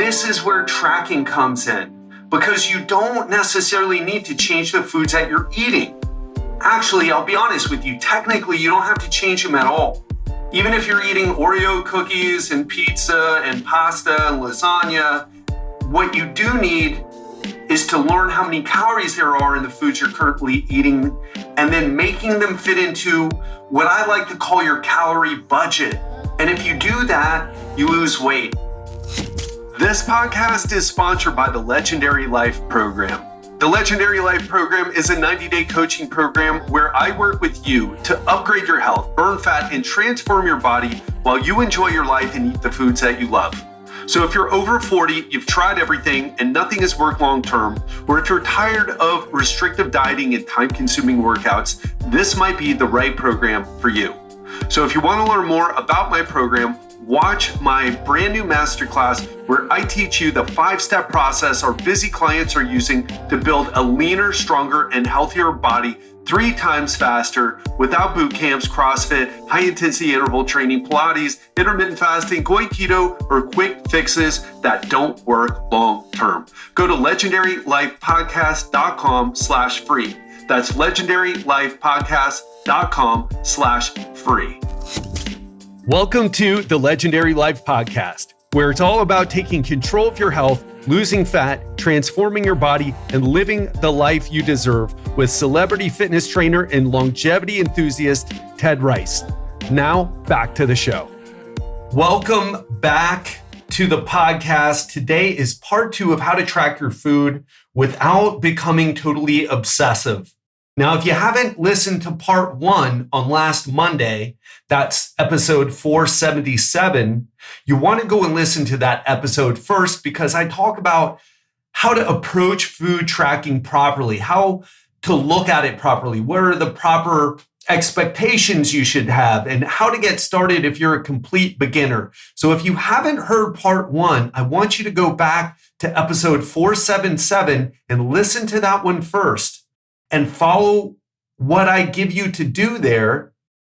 this is where tracking comes in, because you don't necessarily need to change the foods that you're eating. Actually, I'll be honest with you, technically you don't have to change them at all. Even if you're eating Oreo cookies and pizza and pasta and lasagna, what you do need is to learn how many calories there are in the foods you're currently eating, and then making them fit into what I like to call your calorie budget. And if you do that, you lose weight. This podcast is sponsored by the Legendary Life Program. The Legendary Life Program is a 90-day coaching program where I work with you to upgrade your health, burn fat, and transform your body while you enjoy your life and eat the foods that you love. So if you're over 40, you've tried everything and nothing has worked long-term, or if you're tired of restrictive dieting and time-consuming workouts, this might be the right program for you. So if you want to learn more about my program, watch my brand new masterclass where I teach you the 5-step process our busy clients are using to build a leaner, stronger, and healthier body 3 times faster without boot camps, CrossFit, high-intensity interval training, Pilates, intermittent fasting, going keto, or quick fixes that don't work long-term. Go to legendarylifepodcast.com/free. That's legendarylifepodcast.com/free. Welcome to the Legendary Life Podcast, where it's all about taking control of your health, losing fat, transforming your body, and living the life you deserve with celebrity fitness trainer and longevity enthusiast, Ted Rice. Now, back to the show. Welcome back to the podcast. Today is part 2 of how to track your food without becoming totally obsessive. Now, if you haven't listened to part 1 on last Monday, that's episode 477, you want to go and listen to that episode first, because I talk about how to approach food tracking properly, how to look at it properly, what are the proper expectations you should have, and how to get started if you're a complete beginner. So if you haven't heard part 1, I want you to go back to episode 477 and listen to that one first and follow what I give you to do there.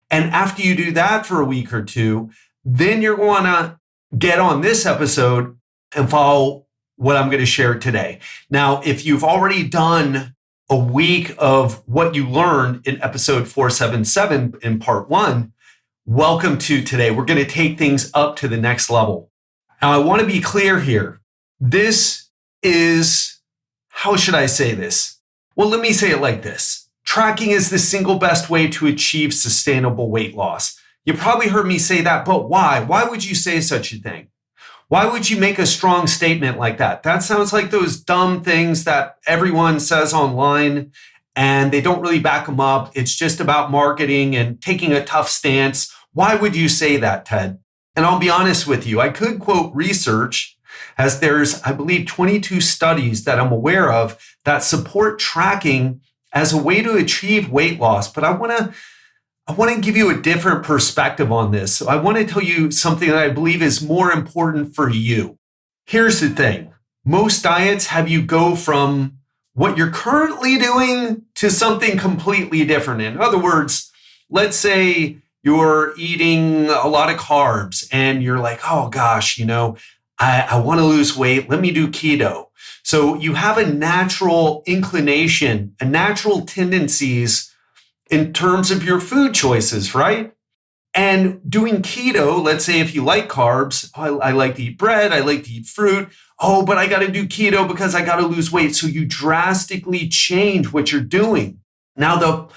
And after you do that for a week or 2, then you're going to get on this episode and follow what I'm going to share today. Now, if you've already done a week of what you learned in episode 477 in part 1, welcome to today. We're going to take things up to the next level. Now, I want to be clear here. This is, how should I say this? Well, let me say it like this. Tracking is the single best way to achieve sustainable weight loss. You probably heard me say that, but why? Why would you say such a thing? Why would you make a strong statement like that? That sounds like those dumb things that everyone says online and they don't really back them up. It's just about marketing and taking a tough stance. Why would you say that, Ted? And I'll be honest with you, I could quote research, as there's, I believe, 22 studies that I'm aware of that support tracking as a way to achieve weight loss. But I want to give you a different perspective on this. So I want to tell you something that I believe is more important for you. Here's the thing. Most diets have you go from what you're currently doing to something completely different. In other words, let's say you're eating a lot of carbs and you're like, oh gosh, I want to lose weight. Let me do keto. So you have a natural inclination, a natural tendencies in terms of your food choices, right? And doing keto, let's say if you like carbs, I like to eat bread, I like to eat fruit. Oh, but I got to do keto because I got to lose weight. So you drastically change what you're doing. Now,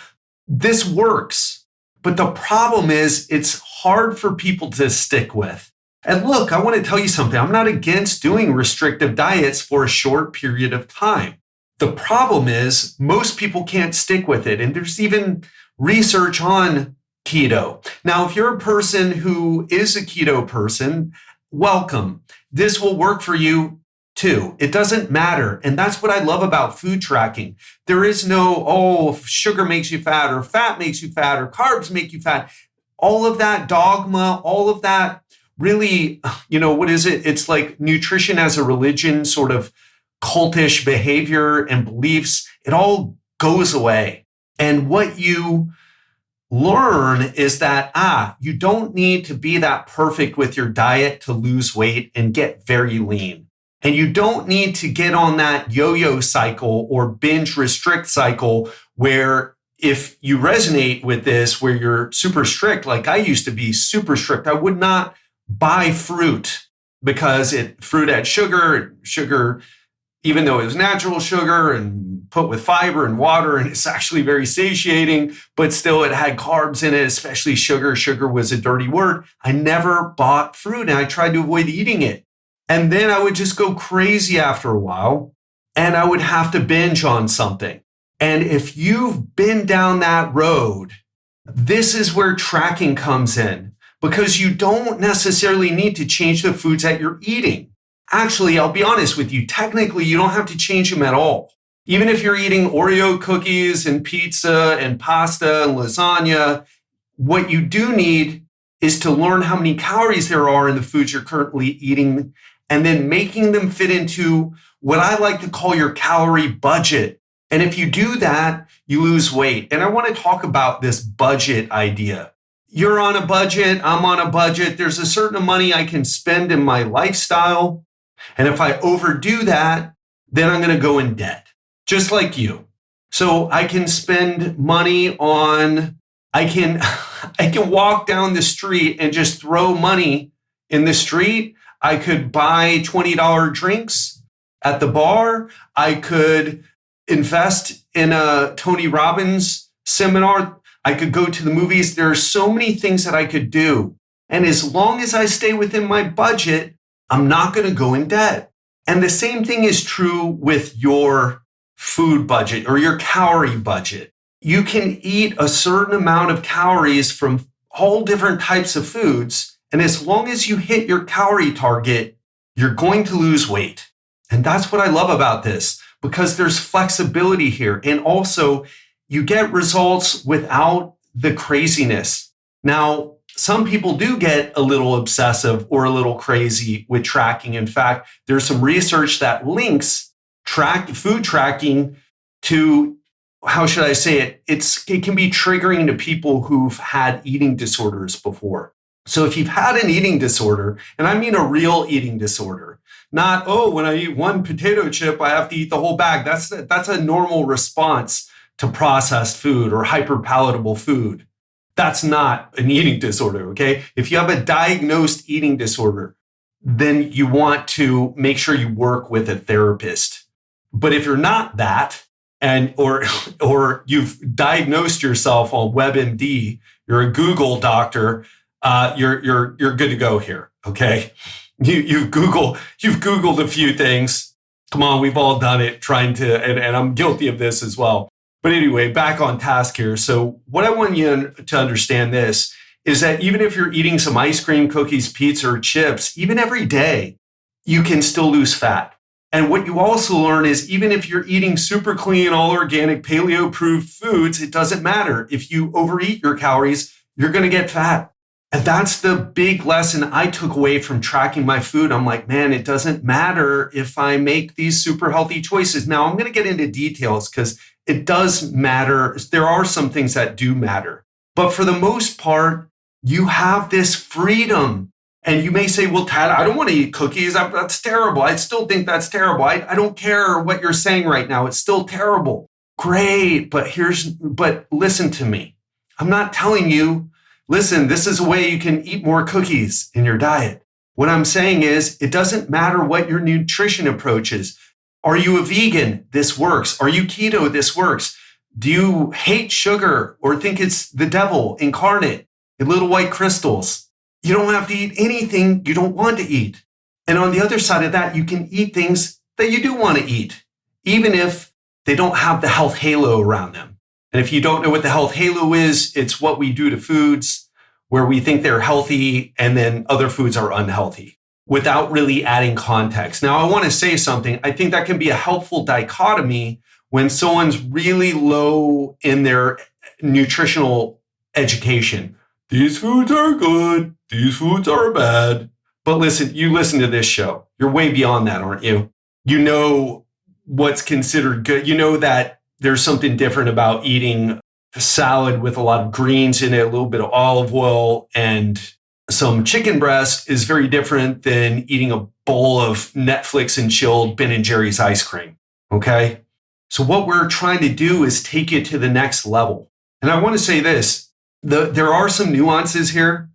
this works, but the problem is it's hard for people to stick with. And look, I want to tell you something. I'm not against doing restrictive diets for a short period of time. The problem is most people can't stick with it. And there's even research on keto. Now, if you're a person who is a keto person, welcome. This will work for you too. It doesn't matter. And that's what I love about food tracking. There is no, sugar makes you fat or fat makes you fat or carbs make you fat. All of that dogma, all of that really, what is it? It's like nutrition as a religion, sort of cultish behavior and beliefs. It all goes away. And what you learn is that, you don't need to be that perfect with your diet to lose weight and get very lean. And you don't need to get on that yo-yo cycle or binge restrict cycle where if you resonate with this, where you're super strict, like I used to be super strict, I would not buy fruit because fruit had sugar, even though it was natural sugar and put with fiber and water, and it's actually very satiating, but still it had carbs in it, especially sugar. Sugar was a dirty word. I never bought fruit and I tried to avoid eating it. And then I would just go crazy after a while and I would have to binge on something. And if you've been down that road, this is where tracking comes in because you don't necessarily need to change the foods that you're eating. Actually, I'll be honest with you, technically, you don't have to change them at all. Even if you're eating Oreo cookies and pizza and pasta and lasagna, what you do need is to learn how many calories there are in the foods you're currently eating and then making them fit into what I like to call your calorie budget. And if you do that, you lose weight. And I want to talk about this budget idea. You're on a budget, I'm on a budget. There's a certain money I can spend in my lifestyle. And if I overdo that, then I'm going to go in debt, just like you. So I can spend money on, I can walk down the street and just throw money in the street. I could buy $20 drinks at the bar. I could invest in a Tony Robbins seminar. I could go to the movies. There are so many things that I could do. And as long as I stay within my budget, I'm not going to go in debt. And the same thing is true with your food budget or your calorie budget. You can eat a certain amount of calories from all different types of foods. And as long as you hit your calorie target, you're going to lose weight. And that's what I love about this, because there's flexibility here. And also, you get results without the craziness. Now, some people do get a little obsessive or a little crazy with tracking. In fact, there's some research that links food tracking to, how should I say it? It can be triggering to people who've had eating disorders before. So if you've had an eating disorder, and I mean a real eating disorder, not, when I eat one potato chip, I have to eat the whole bag. That's a normal response to processed food or hyperpalatable food. That's not an eating disorder, okay? If you have a diagnosed eating disorder, then you want to make sure you work with a therapist. But if you're not that, or you've diagnosed yourself on WebMD, you're a Google doctor, you're good to go here, okay? You've Googled a few things. Come on, we've all done it, trying to, and I'm guilty of this as well. But anyway, back on task here. So what I want you to understand this is that even if you're eating some ice cream, cookies, pizza, or chips, even every day, you can still lose fat. And what you also learn is even if you're eating super clean, all organic, paleo-approved foods, it doesn't matter. If you overeat your calories, you're going to get fat. And that's the big lesson I took away from tracking my food. I'm like, man, it doesn't matter if I make these super healthy choices. Now, I'm going to get into details because it does matter. There are some things that do matter. But for the most part, you have this freedom. And you may say, well, Tad, I don't want to eat cookies. That's terrible. I still think that's terrible. I don't care what you're saying right now. It's still terrible. Great. But listen to me. I'm not telling you, listen, this is a way you can eat more cookies in your diet. What I'm saying is it doesn't matter what your nutrition approach is. Are you a vegan? This works. Are you keto? This works. Do you hate sugar or think it's the devil incarnate in little white crystals? You don't have to eat anything you don't want to eat. And on the other side of that, you can eat things that you do want to eat, even if they don't have the health halo around them. And if you don't know what the health halo is, it's what we do to foods where we think they're healthy and then other foods are unhealthy without really adding context. Now, I want to say something. I think that can be a helpful dichotomy when someone's really low in their nutritional education. These foods are good. These foods are bad. But listen, you listen to this show. You're way beyond that, aren't you? You know what's considered good. You know that there's something different about eating a salad with a lot of greens in it, a little bit of olive oil, and some chicken breast is very different than eating a bowl of Netflix and chilled Ben and Jerry's ice cream. Okay. So what we're trying to do is take it to the next level. And I want to say this, there are some nuances here,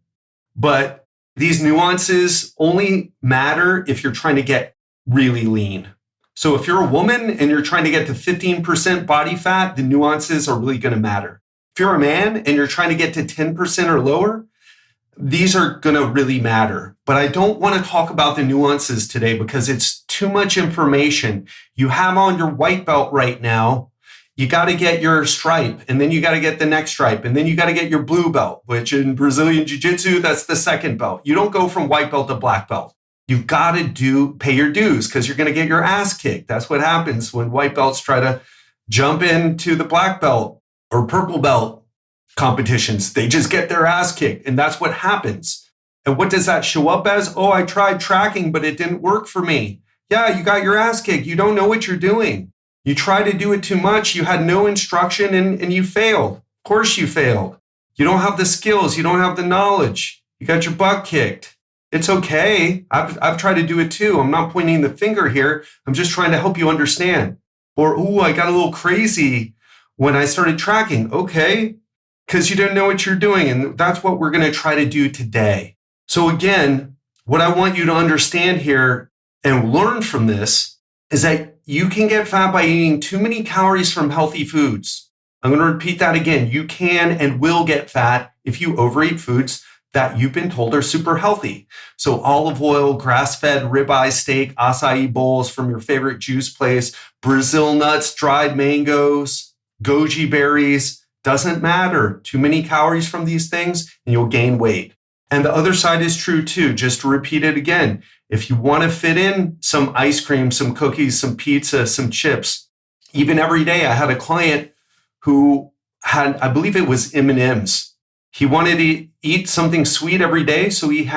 but these nuances only matter if you're trying to get really lean. So if you're a woman and you're trying to get to 15% body fat, the nuances are really going to matter. If you're a man and you're trying to get to 10% or lower, these are going to really matter. But I don't want to talk about the nuances today because it's too much information. You have on your white belt right now. You got to get your stripe, and then you got to get the next stripe, and then you got to get your blue belt, which in Brazilian Jiu-Jitsu, that's the second belt. You don't go from white belt to black belt. You've got to pay your dues because you're going to get your ass kicked. That's what happens when white belts try to jump into the black belt or purple belt competitions. They just get their ass kicked, and that's what happens. And what does that show up as? Oh, I tried tracking, but it didn't work for me. Yeah, you got your ass kicked. You don't know what you're doing. You try to do it too much. You had no instruction and you failed. Of course you failed. You don't have the skills. You don't have the knowledge. You got your butt kicked. It's okay. I've tried to do it too. I'm not pointing the finger here. I'm just trying to help you understand. Or, ooh, I got a little crazy when I started tracking. Okay, because you didn't know what you're doing. And that's what we're going to try to do today. So again, what I want you to understand here and learn from this is that you can get fat by eating too many calories from healthy foods. I'm going to repeat that again. You can and will get fat if you overeat foods that you've been told are super healthy. So olive oil, grass-fed ribeye steak, acai bowls from your favorite juice place, Brazil nuts, dried mangoes, goji berries, doesn't matter. Too many calories from these things and you'll gain weight. And the other side is true too. Just to repeat it again, if you want to fit in some ice cream, some cookies, some pizza, some chips, even every day, I had a client who had, I believe it was M&Ms. He wanted to eat something sweet every day. So he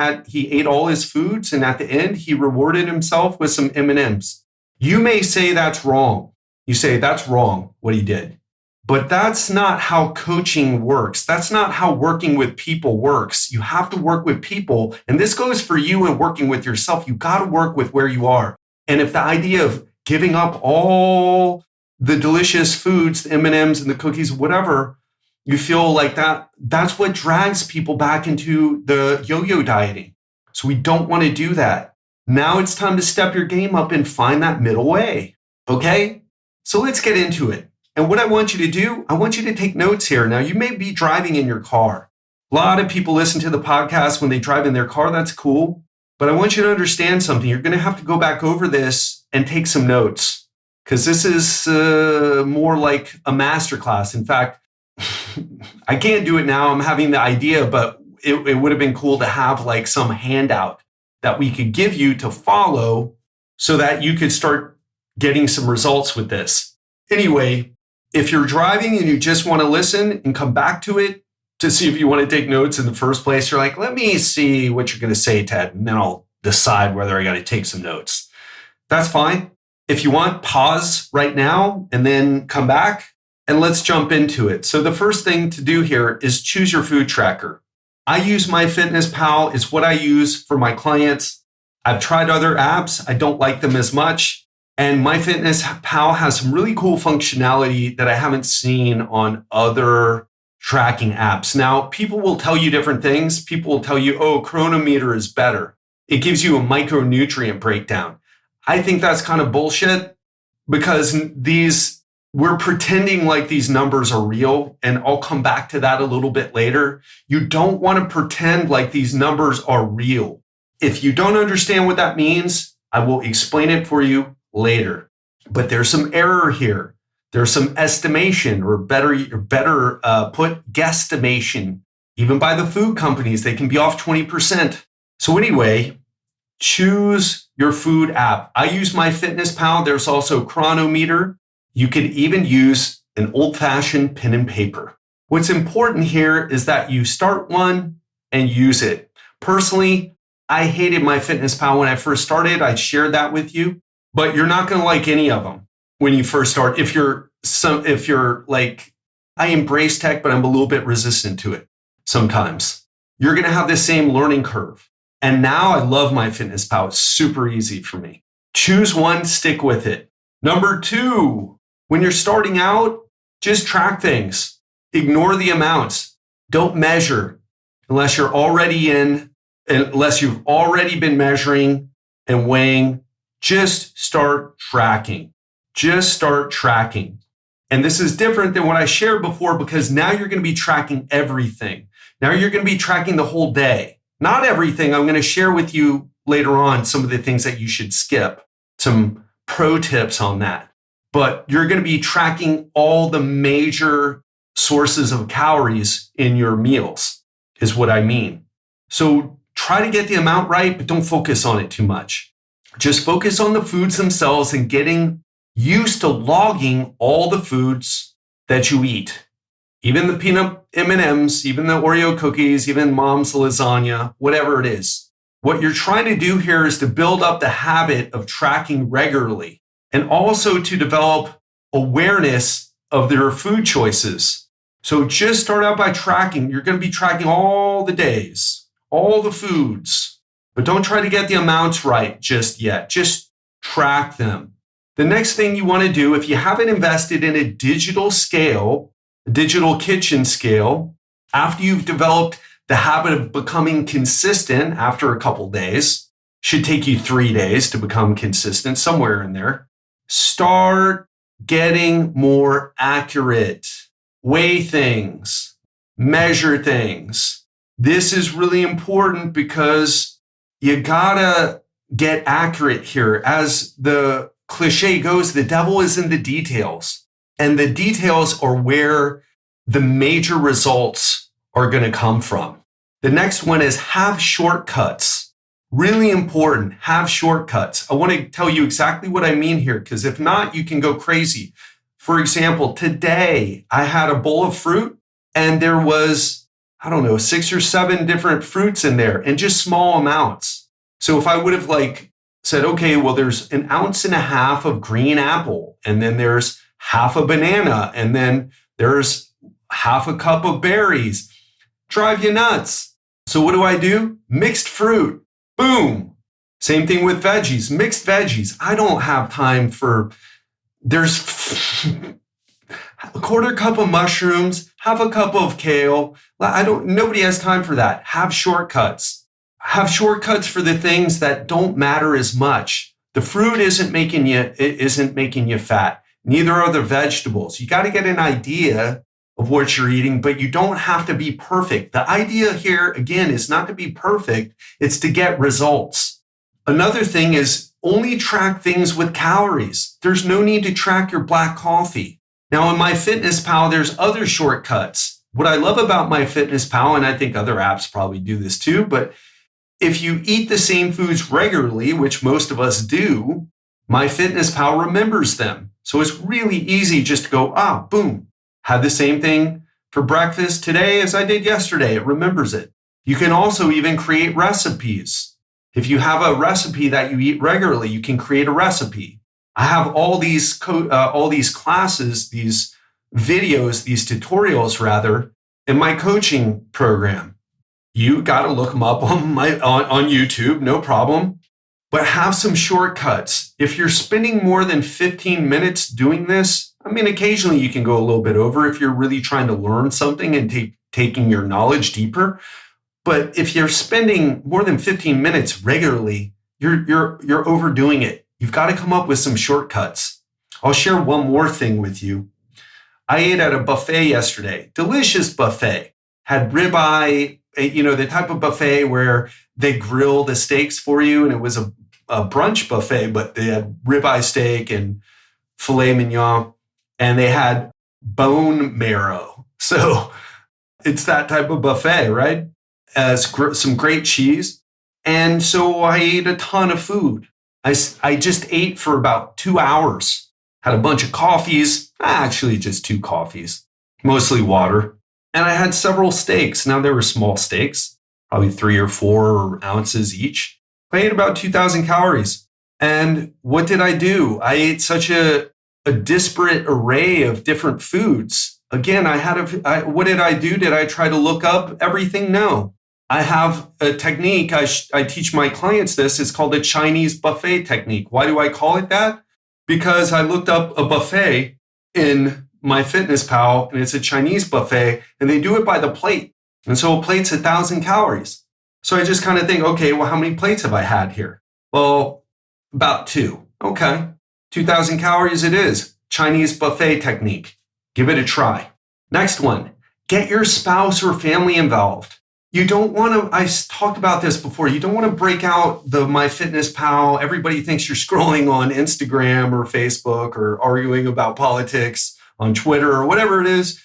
ate all his foods. And at the end, he rewarded himself with some M&Ms. You may say that's wrong. You say that's wrong what he did. But that's not how coaching works. That's not how working with people works. You have to work with people. And this goes for you and working with yourself. You got to work with where you are. And if the idea of giving up all the delicious foods, the M&Ms and the cookies, whatever, you feel like that's what drags people back into the yo-yo dieting. So we don't want to do that. Now it's time to step your game up and find that middle way. Okay? So let's get into it. And what I want you to do, I want you to take notes here. Now, you may be driving in your car. A lot of people listen to the podcast when they drive in their car. That's cool. But I want you to understand something. You're going to have to go back over this and take some notes because this is more like a masterclass. In fact, I can't do it now. I'm having the idea, but it would have been cool to have like some handout that we could give you to follow so that you could start getting some results with this. Anyway, if you're driving and you just want to listen and come back to it to see if you want to take notes in the first place, you're like, let me see what you're going to say, Ted, and then I'll decide whether I got to take some notes. That's fine. If you want, pause right now and then come back and let's jump into it. So the first thing to do here is choose your food tracker. I use MyFitnessPal. It's what I use for my clients. I've tried other apps. I don't like them as much. And MyFitnessPal has some really cool functionality that I haven't seen on other tracking apps. Now, people will tell you different things. People will tell you, oh, Chronometer is better. It gives you a micronutrient breakdown. I think that's kind of bullshit because we're pretending like these numbers are real. And I'll come back to that a little bit later. You don't want to pretend like these numbers are real. If you don't understand what that means, I will explain it for you later. But there's some error here. There's some estimation or better put guesstimation. Even by the food companies, they can be off 20%. So anyway, choose your food app. I use MyFitnessPal. There's also Chronometer. You could even use an old-fashioned pen and paper. What's important here is that you start one and use it. Personally, I hated MyFitnessPal when I first started. I shared that with you. But you're not going to like any of them when you first start. If you're like, I embrace tech, but I'm a little bit resistant to it sometimes. you're going to have the same learning curve. And now I love MyFitnessPal. It's super easy for me. Choose one, stick with it. Number 2, when you're starting out, just track things. Ignore the amounts. Don't measure unless you've already been measuring and weighing. Just start tracking. Just start tracking. And this is different than what I shared before because now you're going to be tracking everything. Now you're going to be tracking the whole day. Not everything. I'm going to share with you later on some of the things that you should skip, some pro tips on that. But you're going to be tracking all the major sources of calories in your meals, is what I mean. So try to get the amount right, but don't focus on it too much. Just focus on the foods themselves and getting used to logging all the foods that you eat. Even the peanut M&Ms, even the Oreo cookies, even mom's lasagna, whatever it is. What you're trying to do here is to build up the habit of tracking regularly and also to develop awareness of their food choices. So just start out by tracking. You're going to be tracking all the days, all the foods, but don't try to get the amounts right just yet. Just track them. The next thing you want to do, if you haven't invested in a digital scale, a digital kitchen scale, after you've developed the habit of becoming consistent after a couple days, should take you 3 days to become consistent, somewhere in there, start getting more accurate. Weigh things, measure things. This is really important because you gotta get accurate here. As the cliche goes, the devil is in the details. And the details are where the major results are going to come from. The next one is have shortcuts. Really important, have shortcuts. I want to tell you exactly what I mean here, because if not, you can go crazy. For example, today I had a bowl of fruit and there was, 6 or 7 different fruits in there and just small amounts. So if I would have said, okay, well, there's 1.5 ounces of green apple, and then there's half a banana, and then there's half a cup of berries. Drive you nuts. So what do? Mixed fruit. Boom. Same thing with veggies, mixed veggies. I don't have time for, there's a 1/4 cup of mushrooms, half a cup of kale. Nobody has time for that. Have shortcuts. Have shortcuts for the things that don't matter as much. The fruit isn't making you fat. Neither are the vegetables. You got to get an idea of what you're eating, but you don't have to be perfect. The idea here, again, is not to be perfect. It's to get results. Another thing is only track things with calories. There's no need to track your black coffee. Now, in MyFitnessPal, there's other shortcuts. What I love about MyFitnessPal, and I think other apps probably do this too, but if you eat the same foods regularly, which most of us do, MyFitnessPal remembers them. So it's really easy just to go, boom, had the same thing for breakfast today as I did yesterday. It remembers it. You can also even create recipes. If you have a recipe that you eat regularly, you can create a recipe. I have all these classes, these videos, these tutorials rather, in my coaching program. You got to look them up on YouTube, no problem. But have some shortcuts. If you're spending more than 15 minutes doing this, occasionally you can go a little bit over if you're really trying to learn something and taking your knowledge deeper. But if you're spending more than 15 minutes regularly, you're overdoing it. You've got to come up with some shortcuts. I'll share one more thing with you. I ate at a buffet yesterday, delicious buffet, had ribeye, the type of buffet where they grill the steaks for you. And it was a brunch buffet, but they had ribeye steak and filet mignon, and they had bone marrow. So it's that type of buffet, right? Some great cheese. And so I ate a ton of food. I just ate for about 2 hours, had a bunch of coffees, actually just 2 coffees, mostly water. And I had several steaks. Now, they were small steaks, probably 3 or 4 ounces each. I ate about 2,000 calories. And what did I do? I ate such a disparate array of different foods. Again, what did I do? Did I try to look up everything? No. I have a technique. I teach my clients this. It's called the Chinese buffet technique. Why do I call it that? Because I looked up a buffet in MyFitnessPal, and it's a Chinese buffet, and they do it by the plate. And so a plate's 1,000 calories. So I just kind of think, okay, well, how many plates have I had here? Well, about 2. Okay, 2,000 calories it is. Chinese buffet technique. Give it a try. Next one, get your spouse or family involved. You don't want to, I talked about this before, you don't want to break out the MyFitnessPal. Everybody thinks you're scrolling on Instagram or Facebook or arguing about politics on Twitter or whatever it is.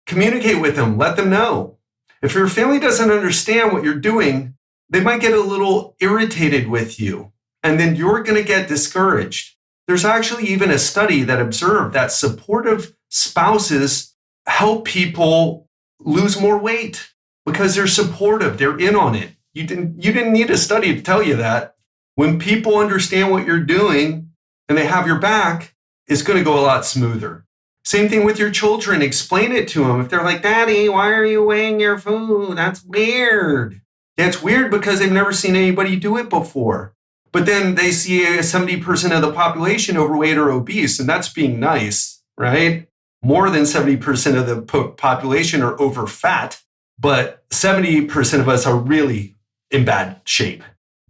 Communicate with them, let them know. If your family doesn't understand what you're doing, they might get a little irritated with you, and then you're going to get discouraged. There's actually even a study that observed that supportive spouses help people lose more weight because they're supportive. They're in on it. You didn't need a study to tell you that. When people understand what you're doing and they have your back, it's going to go a lot smoother. Same thing with your children. Explain it to them. If they're like, Daddy, why are you weighing your food? That's weird. Yeah, it's weird because they've never seen anybody do it before. But then they see 70% of the population overweight or obese, and that's being nice, right? More than 70% of the population are over fat, but 70% of us are really in bad shape.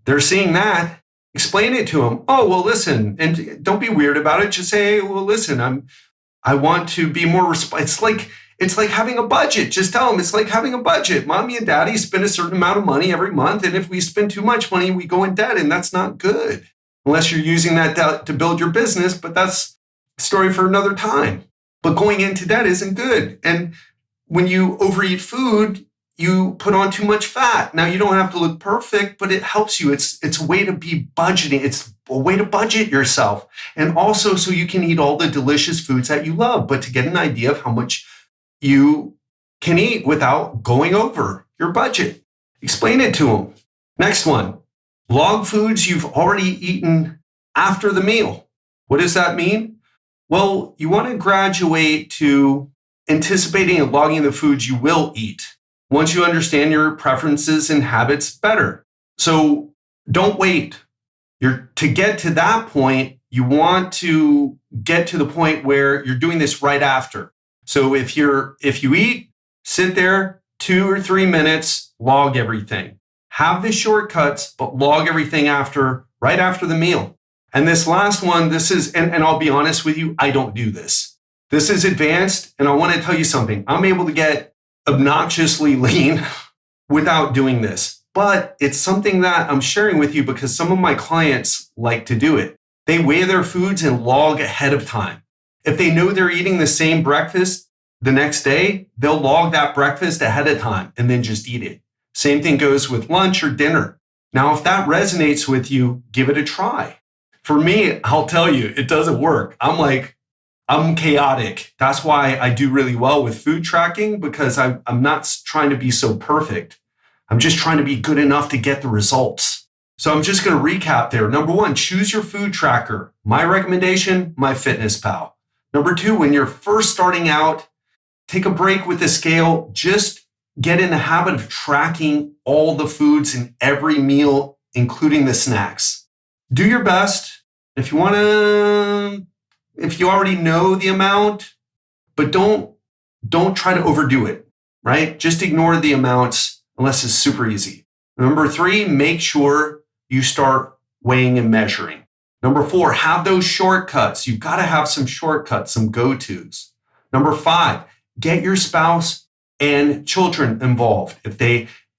They're seeing that. Explain it to them. Oh, well, listen, and don't be weird about it. Just say, well, listen, I want to be more it's like having a budget. Just tell them it's like having a budget. Mommy and Daddy spend a certain amount of money every month. And if we spend too much money, we go in debt, and that's not good. Unless you're using that to build your business, but that's a story for another time. But going into debt isn't good. And when you overeat food, you put on too much fat. Now, you don't have to look perfect, but it helps you. It's a way to be budgeting. It's a way to budget yourself. And also so you can eat all the delicious foods that you love, but to get an idea of how much you can eat without going over your budget. Explain it to them. Next one, log foods you've already eaten after the meal. What does that mean? Well, you want to graduate to anticipating and logging the foods you will eat once you understand your preferences and habits better. So don't wait. To get to that point, you want to get to the point where you're doing this right after. So if you eat, sit there 2 or 3 minutes, log everything. Have the shortcuts, but log everything right after the meal. And this last one, this is, and I'll be honest with you, I don't do this. This is advanced, and I want to tell you something. I'm able to get obnoxiously lean without doing this, but it's something that I'm sharing with you because some of my clients like to do it. They weigh their foods and log ahead of time. If they know they're eating the same breakfast the next day, they'll log that breakfast ahead of time and then just eat it. Same thing goes with lunch or dinner. Now, if that resonates with you, give it a try. For me, I'll tell you, it doesn't work. I'm chaotic. That's why I do really well with food tracking, because I'm not trying to be so perfect. I'm just trying to be good enough to get the results. So I'm just going to recap there. Number 1, choose your food tracker. My recommendation, MyFitnessPal. Number 2, when you're first starting out, take a break with the scale. Just get in the habit of tracking all the foods in every meal, including the snacks. Do your best. If you already know the amount, but don't try to overdo it, right? Just ignore the amounts unless it's super easy. Number 3, make sure you start weighing and measuring. Number 4, have those shortcuts. You've got to have some shortcuts, some go-tos. Number 5, get your spouse and children involved.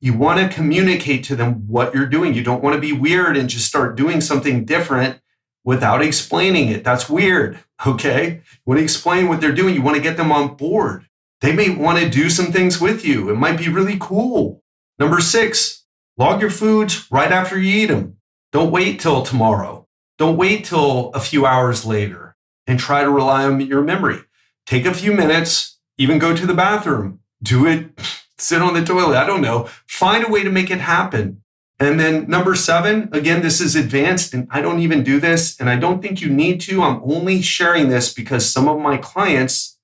You want to communicate to them what you're doing. You don't want to be weird and just start doing something different without explaining it. That's weird, okay? You want to explain what they're doing. You want to get them on board. They may want to do some things with you. It might be really cool. Number 6, log your foods right after you eat them. Don't wait till tomorrow. Don't wait till a few hours later and try to rely on your memory. Take a few minutes, even go to the bathroom, do it, sit on the toilet, I don't know. Find a way to make it happen. And then number 7, again, this is advanced and I don't even do this and I don't think you need to. I'm only sharing this because some of my clients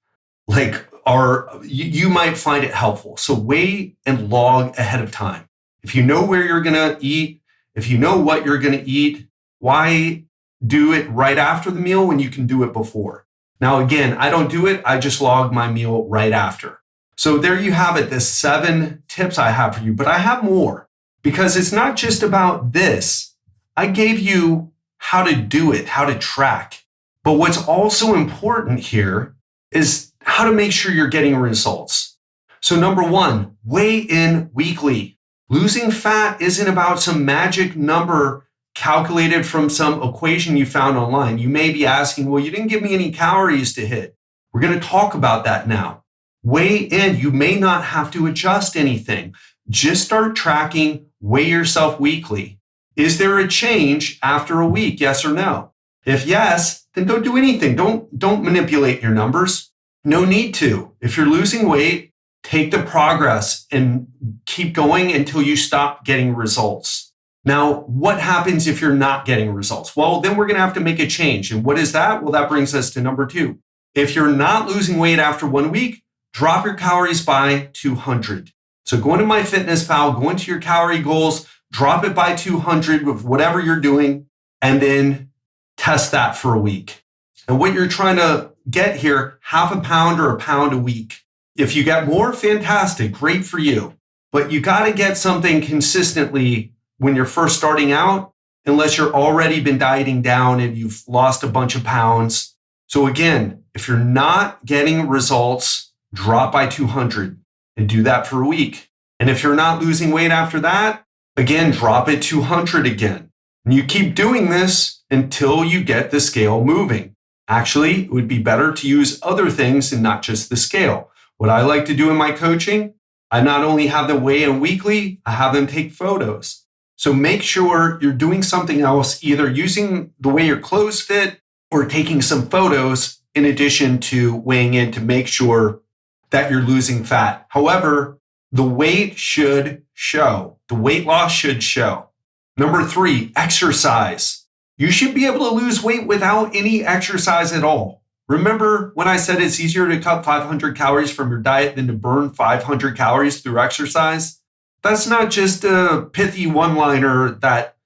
you might find it helpful. So weigh and log ahead of time. If you know where you're going to eat, if you know what you're going to eat, why do it right after the meal when you can do it before? Now, again, I don't do it. I just log my meal right after. So there you have it, the 7 tips I have for you, but I have more because it's not just about this. I gave you how to do it, how to track. But what's also important here is how to make sure you're getting results. So number 1, weigh in weekly. Losing fat isn't about some magic number calculated from some equation you found online. You may be asking, well, you didn't give me any calories to hit. We're going to talk about that now. Weigh in. You may not have to adjust anything. Just start tracking, weigh yourself weekly. Is there a change after a week? Yes or no? If yes, then don't do anything. Don't manipulate your numbers. No need to. If you're losing weight, take the progress and keep going until you stop getting results. Now, what happens if you're not getting results? Well, then we're going to have to make a change. And what is that? Well, that brings us to number 2. If you're not losing weight after 1 week, drop your calories by 200. So go into MyFitnessPal, go into your calorie goals, drop it by 200 with whatever you're doing, and then test that for a week. And what you're trying to get here, half a pound or a pound a week. If you get more, fantastic, great for you. But you got to get something consistently when you're first starting out, unless you're already been dieting down and you've lost a bunch of pounds. So again, if you're not getting results, drop by 200 and do that for a week. And if you're not losing weight after that, again, drop it 200 again. And you keep doing this until you get the scale moving. Actually, it would be better to use other things and not just the scale. What I like to do in my coaching, I not only have them weigh in weekly, I have them take photos. So make sure you're doing something else, either using the way your clothes fit or taking some photos in addition to weighing in to make sure that you're losing fat. However, the weight should show. The weight loss should show. Number 3, exercise. You should be able to lose weight without any exercise at all. Remember when I said it's easier to cut 500 calories from your diet than to burn 500 calories through exercise? That's not just a pithy one-liner that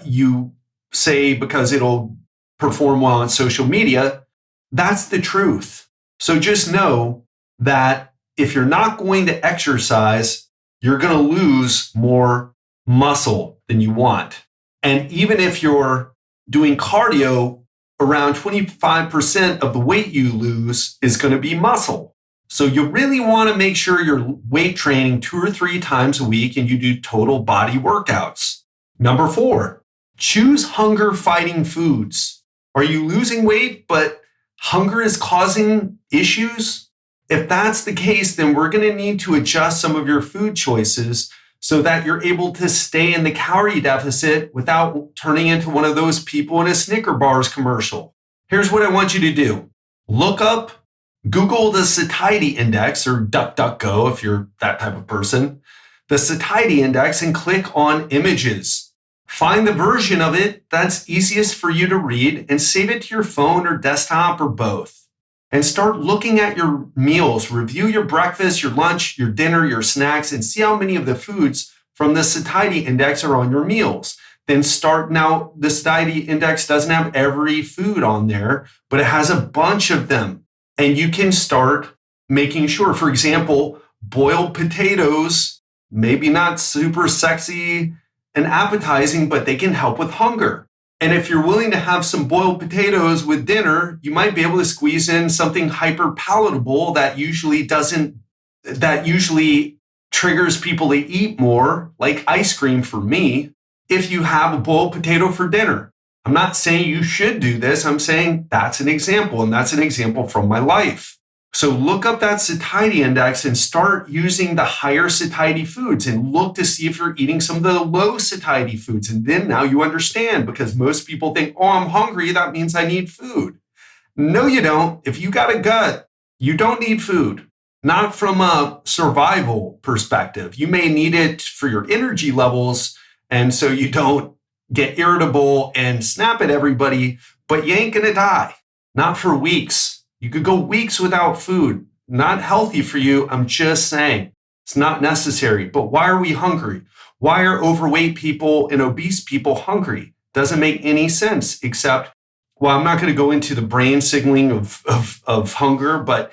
you say because it'll perform well on social media. That's the truth. So just know that if you're not going to exercise, you're going to lose more muscle than you want. And even if you're doing cardio, around 25% of the weight you lose is going to be muscle. So you really want to make sure you're weight training 2 or 3 times a week and you do total body workouts. Number 4, choose hunger fighting foods. Are you losing weight, but hunger is causing issues? If that's the case, then we're going to need to adjust some of your food choices so that you're able to stay in the calorie deficit without turning into one of those people in a Snicker bars commercial. Here's what I want you to do. Google the satiety index, or DuckDuckGo if you're that type of person, the satiety index, and click on images. Find the version of it that's easiest for you to read and save it to your phone or desktop or both. And start looking at your meals. Review your breakfast, your lunch, your dinner, your snacks, and see how many of the foods from the satiety index are on your meals. Then now, the satiety index doesn't have every food on there, but it has a bunch of them. And you can start making sure, for example, boiled potatoes, maybe not super sexy and appetizing, but they can help with hunger. And if you're willing to have some boiled potatoes with dinner, you might be able to squeeze in something hyper palatable that usually triggers people to eat more, like ice cream for me, if you have a boiled potato for dinner. I'm not saying you should do this. I'm saying that's an example, and that's an example from my life. So look up that satiety index and start using the higher satiety foods and look to see if you're eating some of the low satiety foods. And then now you understand, because most people think, oh, I'm hungry, that means I need food. No, you don't. If you got a gut, you don't need food. Not from a survival perspective. You may need it for your energy levels, and so you don't get irritable and snap at everybody, but you ain't gonna die. Not for weeks. You could go weeks without food. Not healthy for you, I'm just saying. It's not necessary. But why are we hungry? Why are overweight people and obese people hungry? Doesn't make any sense, except, well, I'm not going to go into the brain signaling of hunger, but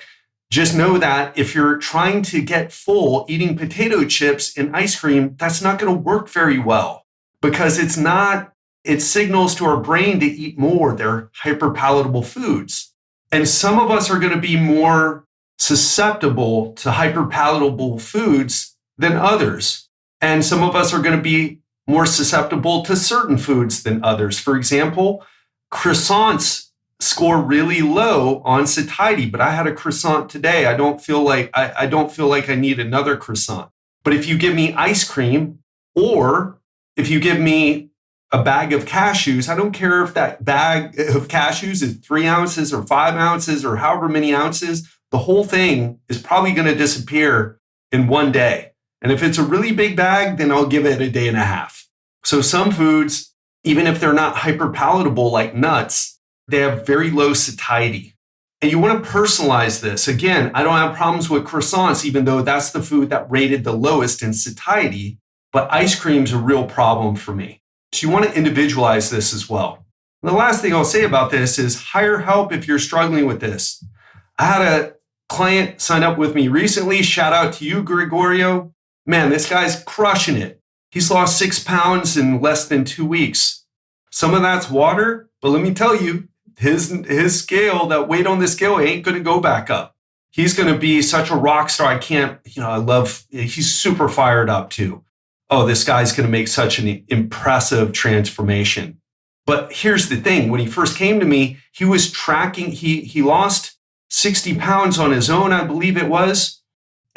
just know that if you're trying to get full eating potato chips and ice cream, that's not going to work very well because it signals to our brain to eat more. They're hyperpalatable foods. And some of us are going to be more susceptible to hyperpalatable foods than others. And some of us are going to be more susceptible to certain foods than others. For example, croissants score really low on satiety, but I had a croissant today. I don't feel like I need another croissant. But if you give me ice cream, or if you give me a bag of cashews, I don't care if that bag of cashews is 3 ounces or 5 ounces or however many ounces, the whole thing is probably going to disappear in one day. And if it's a really big bag, then I'll give it a day and a half. So some foods, even if they're not hyperpalatable like nuts, they have very low satiety. And you want to personalize this. Again, I don't have problems with croissants, even though that's the food that rated the lowest in satiety, but ice cream's a real problem for me. So you want to individualize this as well. And the last thing I'll say about this is hire help if you're struggling with this. I had a client sign up with me recently. Shout out to you, Gregorio. Man, this guy's crushing it. He's lost 6 pounds in less than 2 weeks. Some of that's water, but let me tell you, his scale, that weight on the scale ain't going to go back up. He's going to be such a rock star. He's super fired up too. Oh, this guy's going to make such an impressive transformation. But here's the thing. When he first came to me, he was tracking, he lost 60 pounds on his own, I believe it was.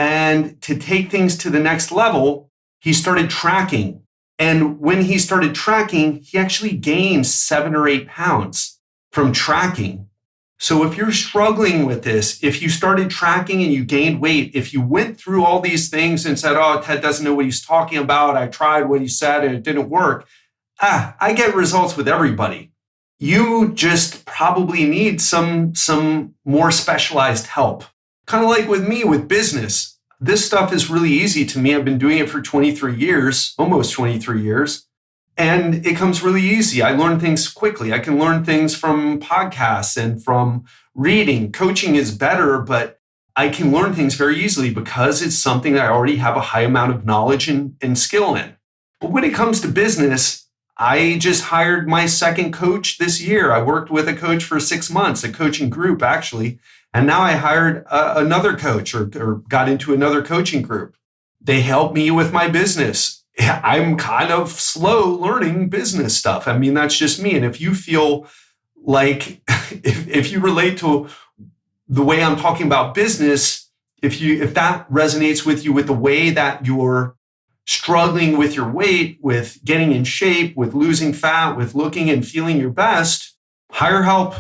And to take things to the next level, he started tracking. And when he started tracking, he actually gained 7 or 8 pounds from tracking. So if you're struggling with this, if you started tracking and you gained weight, if you went through all these things and said, oh, Ted doesn't know what he's talking about, I tried what he said and it didn't work. I get results with everybody. You just probably need some more specialized help. Kind of like with me with business. This stuff is really easy to me. I've been doing it for 23 years, almost 23 years. And it comes really easy. I learn things quickly. I can learn things from podcasts and from reading. Coaching is better, but I can learn things very easily because it's something that I already have a high amount of knowledge and skill in. But when it comes to business, I just hired my second coach this year. I worked with a coach for 6 months, a coaching group actually. And now I hired another coach or got into another coaching group. They helped me with my business. I'm kind of slow learning business stuff. I mean, that's just me. And if you feel like, if you relate to the way I'm talking about business, if that resonates with you with the way that you're struggling with your weight, with getting in shape, with losing fat, with looking and feeling your best, hire help.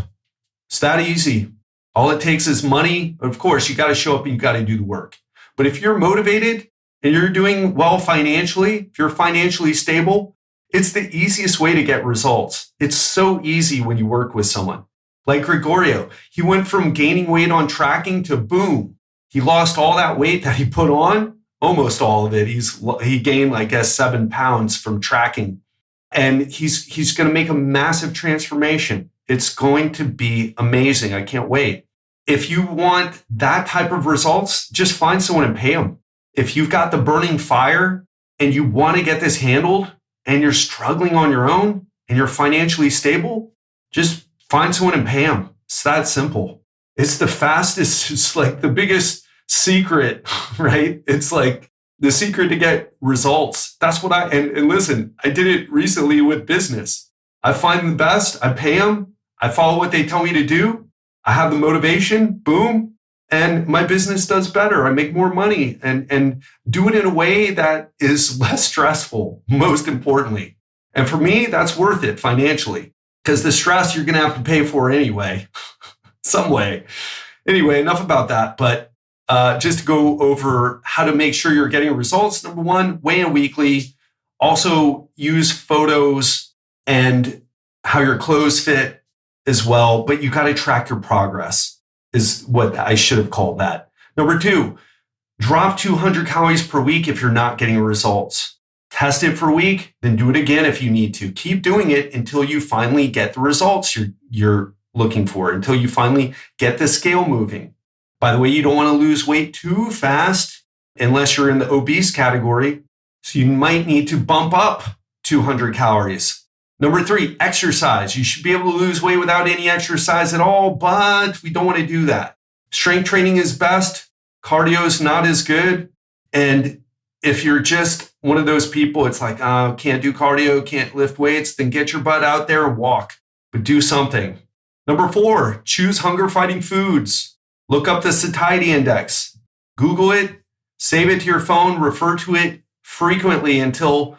It's that easy. All it takes is money. Of course, you got to show up and you got to do the work. But if you're motivated, and you're doing well financially, if you're financially stable, it's the easiest way to get results. It's so easy when you work with someone. Like Gregorio, he went from gaining weight on tracking to boom. He lost all that weight that he put on, almost all of it. He gained, I guess, 7 pounds from tracking. And he's going to make a massive transformation. It's going to be amazing. I can't wait. If you want that type of results, just find someone and pay them. If you've got the burning fire and you want to get this handled and you're struggling on your own and you're financially stable, just find someone and pay them. It's that simple. It's the fastest. It's like the biggest secret, right? It's like the secret to get results. That's what and listen, I did it recently with business. I find them the best. I pay them. I follow what they tell me to do. I have the motivation. Boom. And my business does better. I make more money and do it in a way that is less stressful, most importantly. And for me, that's worth it financially because the stress you're going to have to pay for anyway, some way. Anyway, enough about that. But just to go over how to make sure you're getting results. Number one, weigh in weekly. Also use photos and how your clothes fit as well. But you got to track your progress. Is what I should have called that. Number two, drop 200 calories per week if you're not getting results. Test it for a week, then do it again if you need to. Keep doing it until you finally get the results you're looking for, until you finally get the scale moving. By the way, you don't want to lose weight too fast unless you're in the obese category. So you might need to bump up 200 calories. Number 3, exercise. You should be able to lose weight without any exercise at all, but we don't want to do that. Strength training is best. Cardio is not as good. And if you're just one of those people, it's like, can't do cardio, can't lift weights, then get your butt out there and walk, but do something. Number 4, choose hunger-fighting foods. Look up the satiety index. Google it, save it to your phone, refer to it frequently until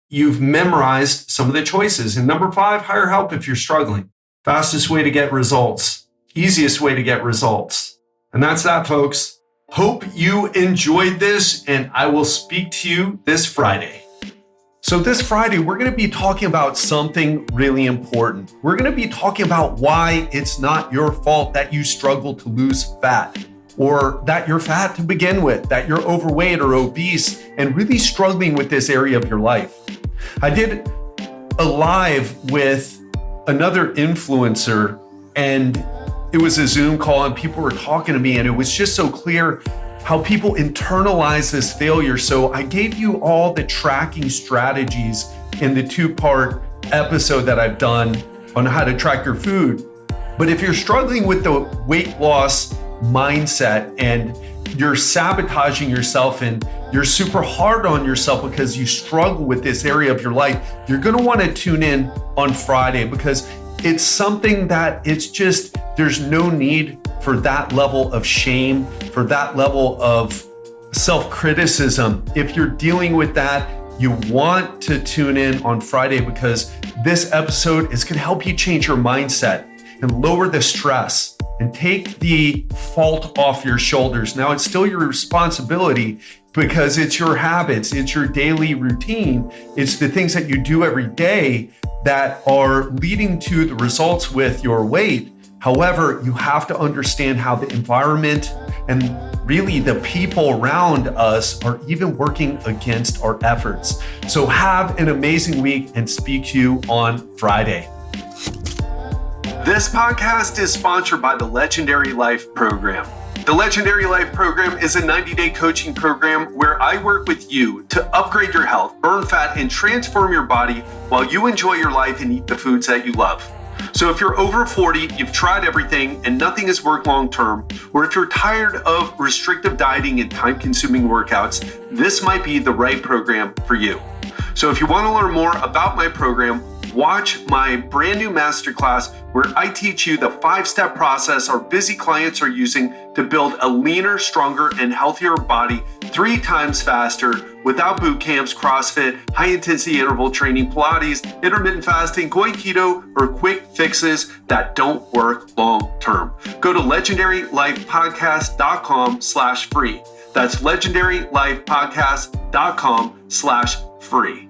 you've memorized some of the choices. And number 5, hire help if you're struggling. Fastest way to get results. Easiest way to get results. And that's that, folks. Hope you enjoyed this, and I will speak to you this Friday. So this Friday, we're going to be talking about something really important. We're going to be talking about why it's not your fault that you struggle to lose fat, or that you're fat to begin with, that you're overweight or obese and really struggling with this area of your life. I did a live with another influencer, and it was a Zoom call and people were talking to me, and it was just so clear how people internalize this failure. So I gave you all the tracking strategies in the 2-part episode that I've done on how to track your food. But if you're struggling with the weight loss mindset and you're sabotaging yourself and you're super hard on yourself because you struggle with this area of your life, you're going to want to tune in on Friday, because it's something that there's no need for that level of shame, for that level of self-criticism. If you're dealing with that, you want to tune in on Friday, because this episode is going to help you change your mindset and lower the stress and take the fault off your shoulders. Now, it's still your responsibility because it's your habits, it's your daily routine, it's the things that you do every day that are leading to the results with your weight. However, you have to understand how the environment and really the people around us are even working against our efforts. So have an amazing week, and speak to you on Friday. This podcast is sponsored by the Legendary Life Program. The Legendary Life Program is a 90-day coaching program where I work with you to upgrade your health, burn fat, and transform your body while you enjoy your life and eat the foods that you love. So if you're over 40, you've tried everything and nothing has worked long-term, or if you're tired of restrictive dieting and time-consuming workouts, this might be the right program for you. So if you want to learn more about my program, watch my brand new masterclass where I teach you the 5-step process our busy clients are using to build a leaner, stronger, and healthier body 3 times faster without boot camps, CrossFit, high-intensity interval training, Pilates, intermittent fasting, going keto, or quick fixes that don't work long-term. Go to legendarylifepodcast.com/free. That's legendarylifepodcast.com/free.